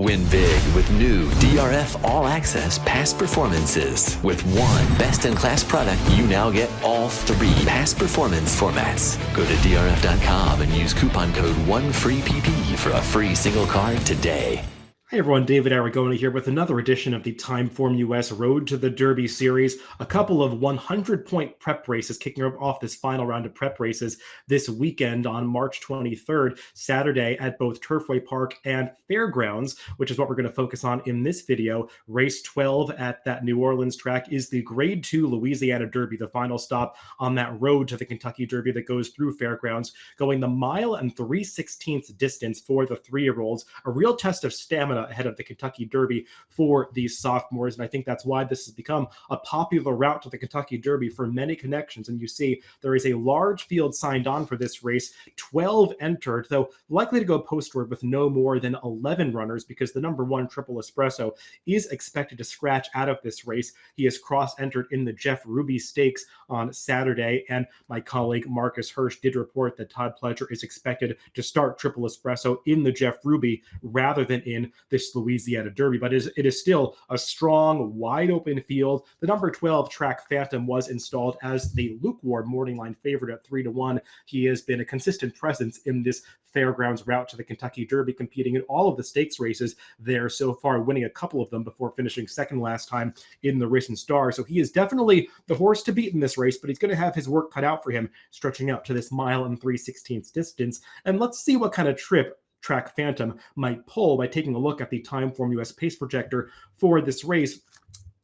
Win big with new DRF All Access past performances. With one best-in-class product, you now get all 3 past performance formats. Go to DRF.com and use coupon code 1FREEPP for a free single card today. Hey everyone, David Aragona here with another edition of the TimeformUS Road to the Derby series. A couple of 100-point prep races kicking off this final round of prep races this weekend on March 23rd, Saturday at both Turfway Park and Fairgrounds, which is what we're going to focus on in this video. Race 12 at that New Orleans track is the Grade 2 Louisiana Derby, the final stop on that road to the Kentucky Derby that goes through Fairgrounds, going the 1 3/16 distance for the 3-year-olds, a real test of stamina ahead of the Kentucky Derby for these sophomores. And I think that's why this has become a popular route to the Kentucky Derby for many connections. And you see there is a large field signed on for this race, 12 entered, though likely to go postward with no more than 11 runners because the number 1 Triple Espresso is expected to scratch out of this race. He is cross-entered in the Jeff Ruby Stakes on Saturday, and my colleague Marcus Hirsch did report that Todd Pledger is expected to start Triple Espresso in the Jeff Ruby rather than in this Louisiana Derby, but it is still a strong, wide-open field. The number 12 Track Phantom was installed as the lukewarm morning line favorite at 3-1. He has been a consistent presence in this Fairgrounds route to the Kentucky Derby, competing in all of the stakes races there so far, winning a couple of them before finishing second last time in the Risen Star. So he is definitely the horse to beat in this race, but he's going to have his work cut out for him, stretching out to this 1 3/16 distance. And let's see what kind of trip Track Phantom might pull by taking a look at the TimeformUS pace projector for this race.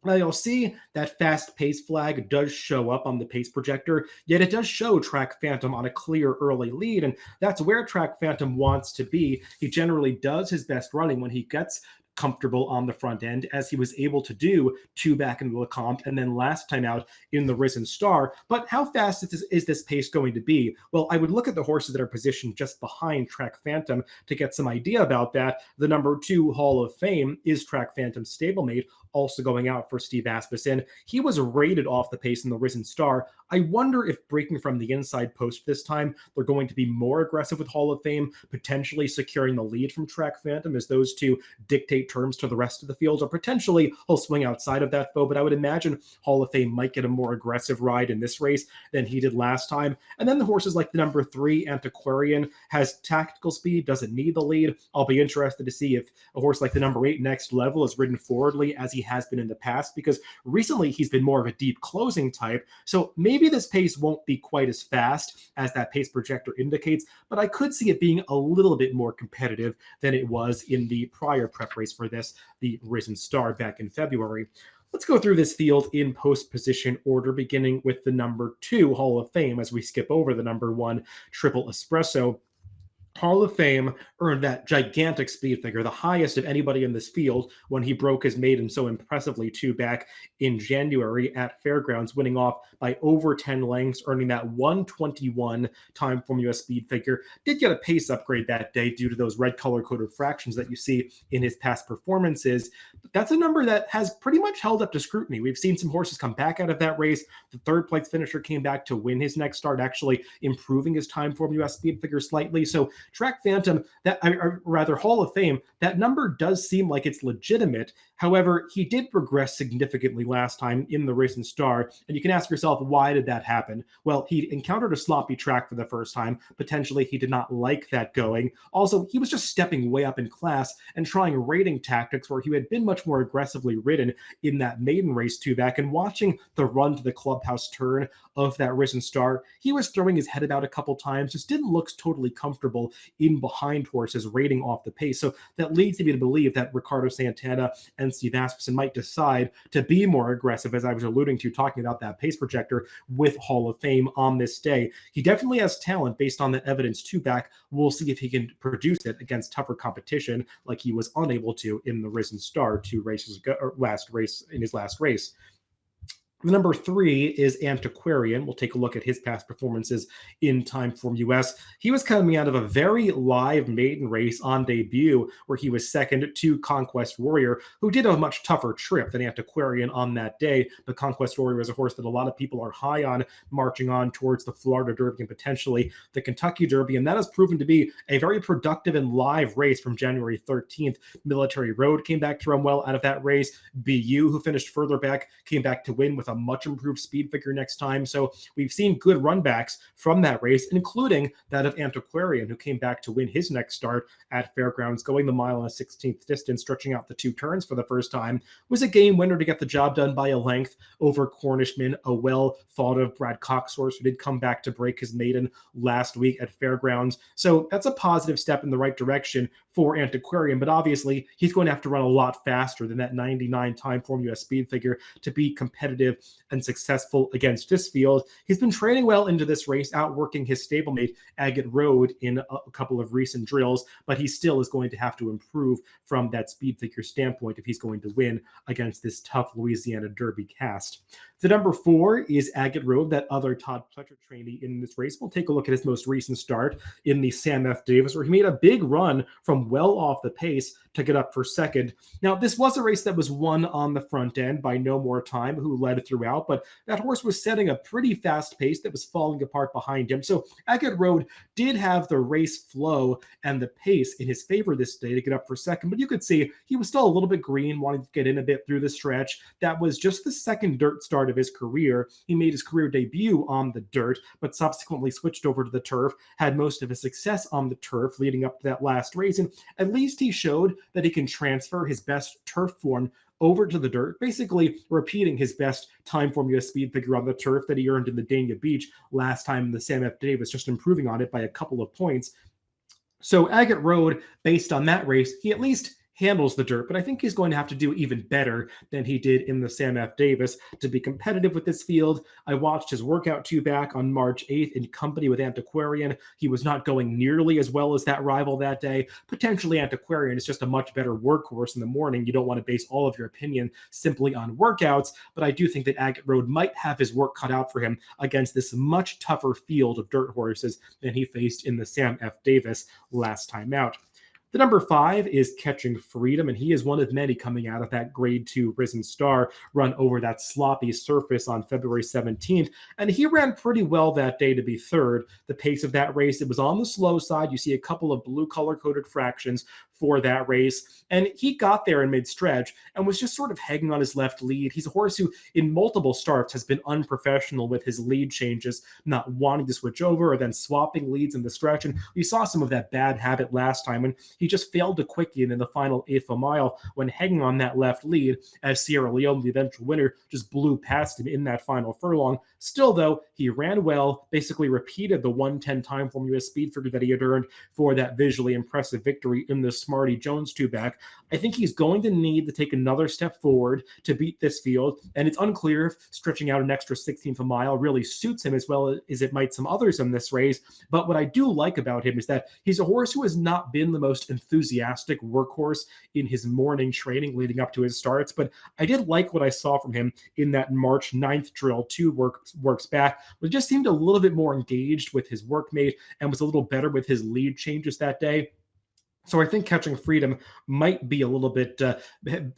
Now you'll see that fast pace flag does show up on the pace projector, yet it does show Track Phantom on a clear early lead, and that's where Track Phantom wants to be. He generally does his best running when he gets comfortable on the front end, as he was able to do 2 back in the Lecomte and then last time out in the Risen Star. But how fast is this pace going to be? Well, I would look at the horses that are positioned just behind Track Phantom to get some idea about that. The number 2 Hall of Fame is Track Phantom's stablemate, also going out for Steve Asmussen. He was rated off the pace in the Risen Star. I wonder if breaking from the inside post this time, they're going to be more aggressive with Hall of Fame, potentially securing the lead from Track Phantom as those two dictate terms to the rest of the field, or potentially he'll swing outside of that foe. But I would imagine Hall of Fame might get a more aggressive ride in this race than he did last time. And then the horses like the number 3 Antiquarian has tactical speed, doesn't need the lead. I'll be interested to see if a horse like the number 8 Next Level is ridden forwardly as he has been in the past, because recently he's been more of a deep closing type. So maybe this pace won't be quite as fast as that pace projector indicates, but I could see it being a little bit more competitive than it was in the prior prep race for this, the Risen Star back in February. Let's go through this field in post position order, beginning with the number 2 Hall of Fame as we skip over the number 1 Triple Espresso. Hall of Fame earned that gigantic speed figure, the highest of anybody in this field, when he broke his maiden so impressively 2 back in January at Fairgrounds, winning off by over 10 lengths, earning that 1:21 TimeformUS speed figure. Did get a pace upgrade that day due to those red color-coded fractions that you see in his past performances. But that's a number that has pretty much held up to scrutiny. We've seen some horses come back out of that race. The third place finisher came back to win his next start, actually improving his TimeformUS speed figure slightly. So Track Phantom, that, or rather Hall of Fame, that number does seem like it's legitimate. However, he did progress significantly last time in the Risen Star, and you can ask yourself, why did that happen? Well, he encountered a sloppy track for the first time. Potentially, he did not like that going. Also, he was just stepping way up in class and trying rating tactics where he had been much more aggressively ridden in that maiden race 2 back, and watching the run to the clubhouse turn of that Risen Star, he was throwing his head about a couple times, just didn't look totally comfortable in behind horses rating off the pace. So that leads me to believe that Ricardo Santana and Steve Asmussen might decide to be more aggressive, as I was alluding to, talking about that pace projector with Hall of Fame on this day. He definitely has talent based on the evidence 2 back. We'll see if he can produce it against tougher competition like he was unable to in the Risen Star 2 races ago, or his last race. The number 3 is Antiquarian. We'll take a look at his past performances in TimeformUS. He was coming out of a very live maiden race on debut where he was second to Conquest Warrior, who did a much tougher trip than Antiquarian on that day. But Conquest Warrior is a horse that a lot of people are high on, marching on towards the Florida Derby and potentially the Kentucky Derby. And that has proven to be a very productive and live race from January 13th. Military Road came back to run well out of that race. BU, who finished further back, came back to win with a much improved speed figure next time. So we've seen good runbacks from that race, including that of Antiquarian, who came back to win his next start at Fairgrounds, going the mile and a 16th distance, stretching out the 2 turns for the first time. Was a game winner to get the job done by a length over Cornishman, a well thought of Brad Cox horse who did come back to break his maiden last week at Fairgrounds. So that's a positive step in the right direction for Antiquarian, but obviously he's going to have to run a lot faster than that 99 TimeformUS speed figure to be competitive and successful against this field. He's been training well into this race, outworking his stablemate Ascot Road in a couple of recent drills, but he still is going to have to improve from that speed figure standpoint if he's going to win against this tough Louisiana Derby cast. The number 4 is Ascot Road, that other Todd Pletcher trainee in this race. We'll take a look at his most recent start in the Sam F. Davis, where he made a big run from well off the pace to get up for second. Now, this was a race that was won on the front end by No More Time, who led throughout, but that horse was setting a pretty fast pace that was falling apart behind him. So Ascot Road did have the race flow and the pace in his favor this day to get up for second, but you could see he was still a little bit green, wanting to get in a bit through the stretch. That was just the second dirt start of his career. He made his career debut on the dirt, but subsequently switched over to the turf, had most of his success on the turf leading up to that last race, and at least he showed that he can transfer his best turf form over to the dirt, basically repeating his best TimeformUS speed figure on the turf that he earned in the Dania Beach last time in the Sam F. Davis, just improving on it by a couple of points. So Ascot Road, based on that race, he at least handles the dirt, but I think he's going to have to do even better than he did in the Sam F. Davis to be competitive with this field. I watched his workout 2 back on March 8th in company with Antiquarian. He was not going nearly as well as that rival that day. Potentially Antiquarian is just a much better workhorse in the morning. You don't want to base all of your opinion simply on workouts, but I do think that Ascot Road might have his work cut out for him against this much tougher field of dirt horses than he faced in the Sam F. Davis last time out. The number 5 is Catching Freedom, and he is one of many coming out of that Grade 2 Risen Star run over that sloppy surface on February 17th, and he ran pretty well that day to be third. The pace of that race, it was on the slow side. You see a couple of blue color-coded fractions for that race, and he got there in mid-stretch and was just sort of hanging on his left lead. He's a horse who in multiple starts has been unprofessional with his lead changes, not wanting to switch over or then swapping leads in the stretch, and we saw some of that bad habit last time when he just failed to quicken in the final eighth of a mile when hanging on that left lead as Sierra Leone, the eventual winner, just blew past him in that final furlong. Still, though, he ran well, basically repeated the 110 TimeformUS speed figure that he had earned for that visually impressive victory in the Smarty Jones 2-back. I think he's going to need to take another step forward to beat this field, and it's unclear if stretching out an extra 16th a mile really suits him as well as it might some others in this race. But what I do like about him is that he's a horse who has not been the most enthusiastic workhorse in his morning training leading up to his starts, but I did like what I saw from him in that March 9th drill 2 works back, but just seemed a little bit more engaged with his workmate and was a little better with his lead changes that day. So I think Catching Freedom might be a little bit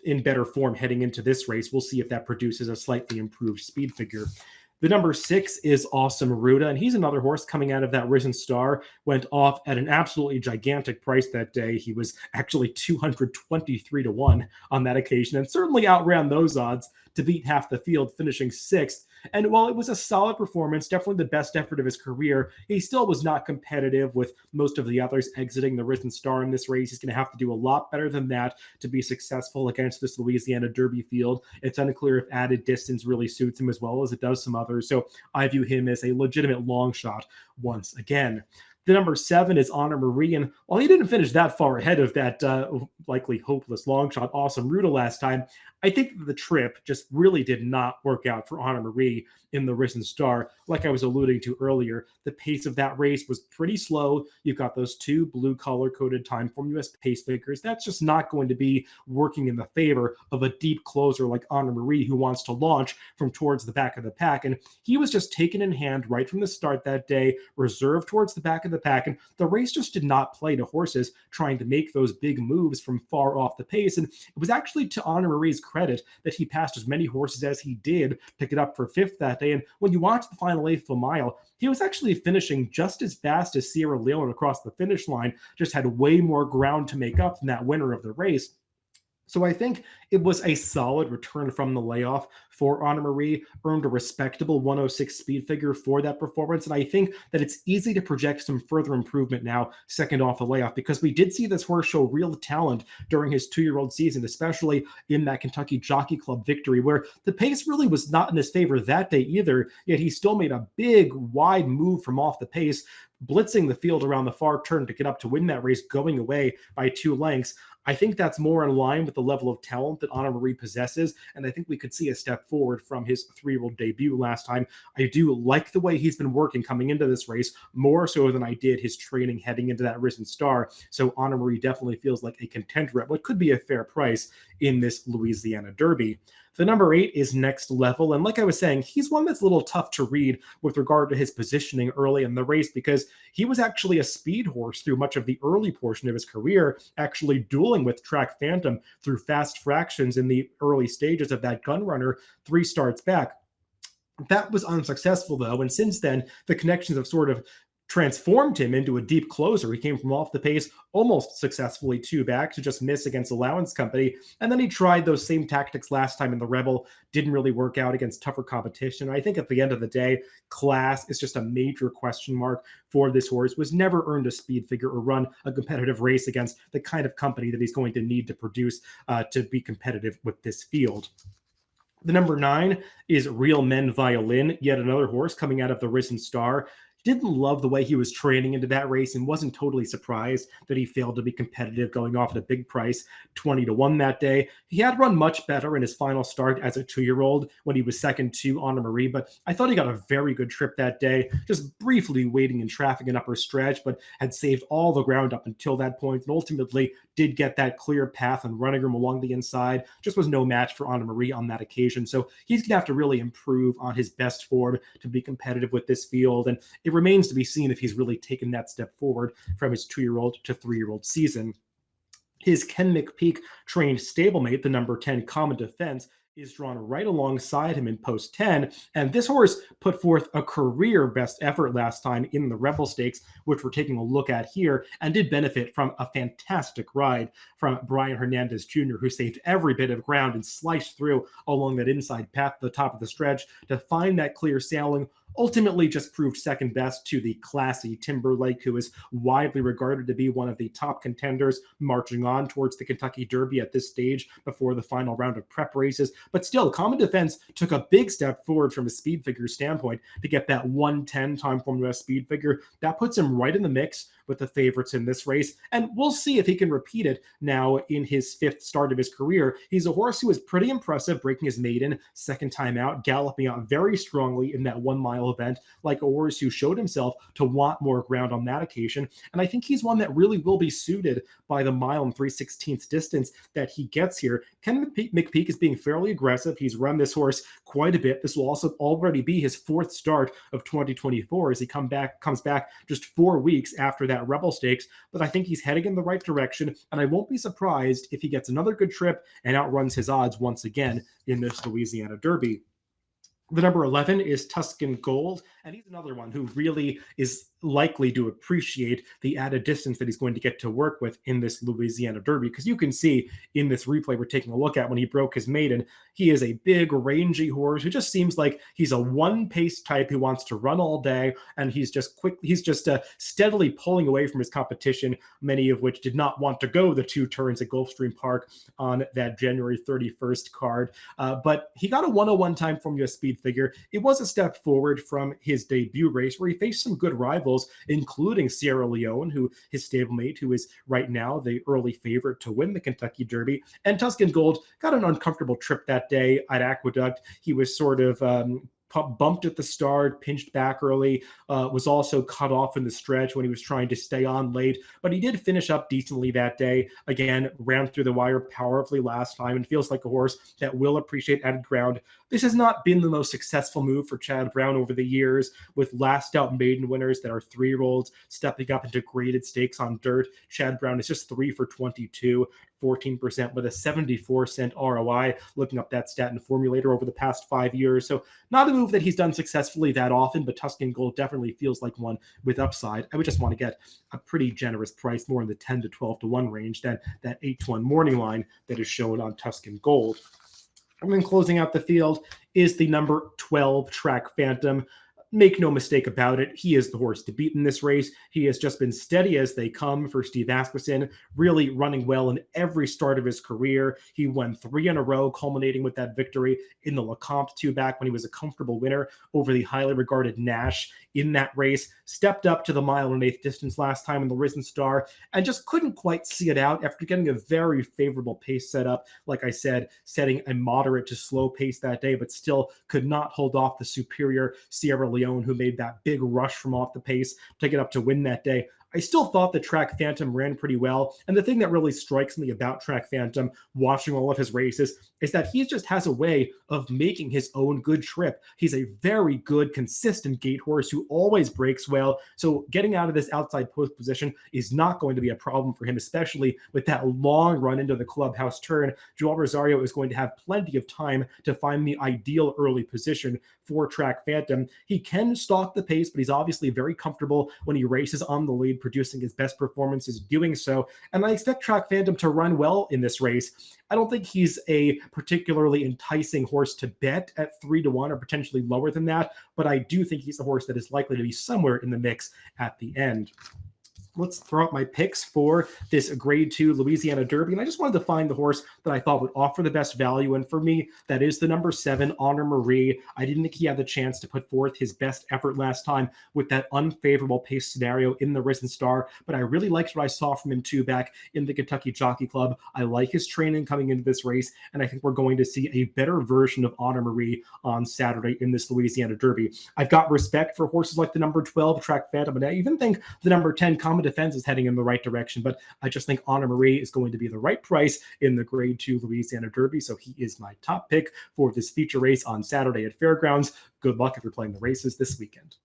in better form heading into this race. We'll see if that produces a slightly improved speed figure. The number 6 is Awesome Ruda, and he's another horse coming out of that Risen Star, went off at an absolutely gigantic price that day. He was actually 223 to 1 on that occasion, and certainly outran those odds to beat half the field, finishing 6th. And while it was a solid performance, definitely the best effort of his career, he still was not competitive with most of the others exiting the Risen Star in this race. He's going to have to do a lot better than that to be successful against this Louisiana Derby field. It's unclear if added distance really suits him as well as it does some others. So I view him as a legitimate long shot once again. The number 7 is Honor Marie, and while he didn't finish that far ahead of that likely hopeless long shot awesome Ruda last time, I think the trip just really did not work out for Honor Marie in the Risen Star. Like I was alluding to earlier, the pace of that race was pretty slow. You've got those two blue color-coded TimeformUS pace figures. That's just not going to be working in the favor of a deep closer like Honor Marie, who wants to launch from towards the back of the pack. And he was just taken in hand right from the start that day, reserved towards the back of the pack, and the race just did not play to horses trying to make those big moves from far off the pace. And it was actually to Honor Marie's credit that he passed as many horses as he did, pick it up for 5th that day. And when you watch the final 8th of a mile, he was actually finishing just as fast as Sierra Leone across the finish line, just had way more ground to make up than that winner of the race. So I think it was a solid return from the layoff for Honor Marie, earned a respectable 106 speed figure for that performance. And I think that it's easy to project some further improvement now, second off the layoff, because we did see this horse show real talent during his 2-year-old season, especially in that Kentucky Jockey Club victory, where the pace really was not in his favor that day either, yet he still made a big, wide move from off the pace, blitzing the field around the far turn to get up to win that race, going away by 2 lengths. I think that's more in line with the level of talent that Honor Marie possesses, and I think we could see a step forward from his 3-year-old debut last time. I do like the way he's been working coming into this race, more so than I did his training heading into that Risen Star, so Honor Marie definitely feels like a contender at what could be a fair price in this Louisiana Derby. The number 8 is Next Level, and like I was saying, he's one that's a little tough to read with regard to his positioning early in the race, because he was actually a speed horse through much of the early portion of his career, actually dueling with Track Phantom through fast fractions in the early stages of that gun runner 3 starts back. That was unsuccessful, though, and since then, the connections have sort of transformed him into a deep closer. He came from off the pace almost successfully 2 back to just miss against Allowance Company. And then he tried those same tactics last time in the Rebel, didn't really work out against tougher competition. I think at the end of the day, class is just a major question mark for this horse. Was never earned a speed figure or run a competitive race against the kind of company that he's going to need to produce to be competitive with this field. The number 9 is Real Men Violin, yet another horse coming out of the Risen Star. Didn't love the way he was training into that race and wasn't totally surprised that he failed to be competitive going off at a big price, 20-1 that day. He had run much better in his final start as a 2-year-old when he was second to Honor Marie, but I thought he got a very good trip that day, just briefly waiting in traffic in upper stretch, but had saved all the ground up until that point and ultimately did get that clear path and running room along the inside. Just was no match for Honor Marie on that occasion. So he's going to have to really improve on his best form to be competitive with this field. And it remains to be seen if he's really taken that step forward from his 2-year-old to 3-year-old season. His Ken McPeak trained stablemate, the number 10 Common Defense, is drawn right alongside him in post 10, and this horse put forth a career best effort last time in the Rebel Stakes, which we're taking a look at here, and did benefit from a fantastic ride from Brian Hernandez Jr., who saved every bit of ground and sliced through along that inside path to the top of the stretch to find that clear sailing. Ultimately just proved second best to the classy Timberlake, who is widely regarded to be one of the top contenders marching on towards the Kentucky Derby at this stage before the final round of prep races. But still, Common Defense took a big step forward from a speed figure standpoint to get that 110 TimeformUS speed figure. That puts him right in the mix with the favorites in this race, and we'll see if he can repeat it now in his 5th start of his career. He's a horse who was pretty impressive, breaking his maiden second time out, galloping out very strongly in that 1 mile event, like a horse who showed himself to want more ground on that occasion. And I think he's one that really will be suited by the 1 mile and 3/16 distance that he gets here. Ken McPeak is being fairly aggressive. He's run this horse quite a bit. This will also already be his 4th start of 2024 as he comes back just 4 weeks after that Rebel Stakes, but I think he's heading in the right direction, and I won't be surprised if he gets another good trip and outruns his odds once again in this Louisiana Derby. The number 11 is Tuskin Gold, and he's another one who really is likely to appreciate the added distance that he's going to get to work with in this Louisiana Derby, because you can see in this replay we're taking a look at when he broke his maiden, he is a big, rangy horse who just seems like he's a one-pace type who wants to run all day, and he's just steadily pulling away from his competition, many of which did not want to go the 2 turns at Gulfstream Park on that January 31st card. But he got a 101 TimeformUS speed figure. It was a step forward from his his debut race, where he faced some good rivals, including Sierra Leone, who his stablemate, who is right now the early favorite to win the Kentucky Derby. And Tuskin Gold got an uncomfortable trip that day at Aqueduct. He was sort of bumped at the start, pinched back early, was also cut off in the stretch when he was trying to stay on late, but he did finish up decently that day. Again, ran through the wire powerfully last time and feels like a horse that will appreciate added ground. This has not been the most successful move for Chad Brown over the years, with last out maiden winners that are 3-year-olds stepping up into graded stakes on dirt. Chad Brown is just 3 for 22, 14% with a 74-cent ROI, looking up that stat in Formulator over the past 5 years. So not a move that he's done successfully that often, but Tuskin Gold definitely feels like one with upside. I would just want to get a pretty generous price, more in the 10 to 12 to 1 range than that 8 to 1 morning line that is shown on Tuskin Gold. And then closing out the field is the number 12 Track Phantom. Make no mistake about it, he is the horse to beat in this race. He has just been steady as they come for Steve Asmussen, really running well in every start of his career. He won 3 in a row, culminating with that victory in the Lecomte 2-back when he was a comfortable winner over the highly regarded Nash in that race. Stepped up to the 1 1/8 distance last time in the Risen Star and just couldn't quite see it out after getting a very favorable pace setup. Like I said, setting a moderate to slow pace that day, but still could not hold off the superior Sierra Leone, who made that big rush from off the pace to get up to win that day. I still thought the Track Phantom ran pretty well. And the thing that really strikes me about Track Phantom, watching all of his races, is that he just has a way of making his own good trip. He's a very good, consistent gate horse who always breaks well. So getting out of this outside post position is not going to be a problem for him, especially with that long run into the clubhouse turn. Joel Rosario is going to have plenty of time to find the ideal early position for Track Phantom. He can stalk the pace, but he's obviously very comfortable when he races on the lead, producing his best performances doing so. And I expect Track Phantom to run well in this race. I don't think he's a particularly enticing horse to bet at 3 to 1 or potentially lower than that, but I do think he's a horse that is likely to be somewhere in the mix at the end. Let's throw out my picks for this Grade 2 Louisiana Derby. And I just wanted to find the horse that I thought would offer the best value. And for me, that is the number 7, Honor Marie. I didn't think he had the chance to put forth his best effort last time with that unfavorable pace scenario in the Risen Star. But I really liked what I saw from him too back in the Kentucky Jockey Club. I like his training coming into this race. And I think we're going to see a better version of Honor Marie on Saturday in this Louisiana Derby. I've got respect for horses like the number 12 Track Phantom. And I even think the number 10 Common Defense is heading in the right direction, but I just think Honor Marie is going to be the right price in the Grade 2 Louisiana Derby, so he is my top pick for this feature race on Saturday at Fairgrounds. Good luck if you're playing the races this weekend.